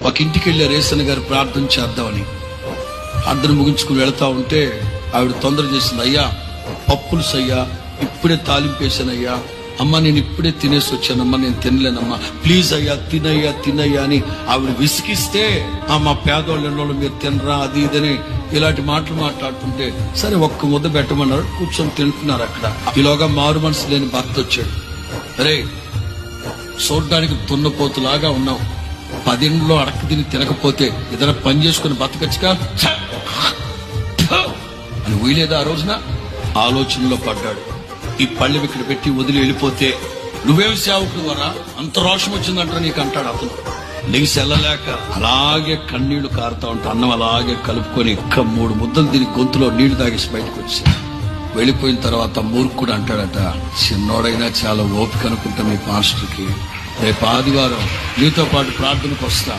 ఒక ఇంటికి వెళ్ళే రేసన్న గారు ప్రార్థన చేద్దామని ప్రార్థన ముగించుకుని వెళతా ఉంటే ఆవిడ తొందర చేసింది. అయ్యా పప్పులు సయ్యా, ఇప్పుడే తాలింపేశానయ్యా, అమ్మ నేను ఇప్పుడే తినేసి వచ్చానమ్మా, నేను తినలేనమ్మా, ప్లీజ్ అయ్యా తినయ్యా తినయ్యా అని ఆవిడ విసిగిస్తే, మా పేదోళ్ళ మీరు తినరా అది ఇదని ఇలాంటి మాటలు మాట్లాడుతుంటే సరే ఒక్క ముద్ద పెట్టమన్నారు. కూర్చొని తింటున్నారు. అక్కడ ఈలోగా మారు మనసు లేని భర్త వచ్చాడు. అరే చూడ్డానికి దున్నపోతులాగా ఉన్నావు, 10 ఇంట్లో అడక్క తిని తినకపోతే ఏదైనా పని చేసుకుని బతకచ్చుగా అని వీలేదా? ఆ రోజున ఆలోచనలో పడ్డాడు. ఈ పళ్ళెం ఇక్కడ పెట్టి వదిలి వెళ్ళిపోతే నువ్వేమి సేవకుడు వరా, అంత రోషం వచ్చిందంటారా నీకు అంటాడు అతను. లెగిసి వెళ్ళలేక అలాగే కన్నీళ్లు కారుతా ఉంటే అన్నం అలాగే కలుపుకొని 3 ముద్దలు తిని గొంతులో నీళ్లు తాగేసి బయటకు వచ్చి వెళ్ళిపోయిన తర్వాత మూర్ఖుడు అంటాడట, చిన్నోడైనా చాలా ఓపిక అనుకుంటా మీ పాస్టర్కి, రేపు ఆదివారం నీతో పాటు ప్రార్థనకు వస్తా.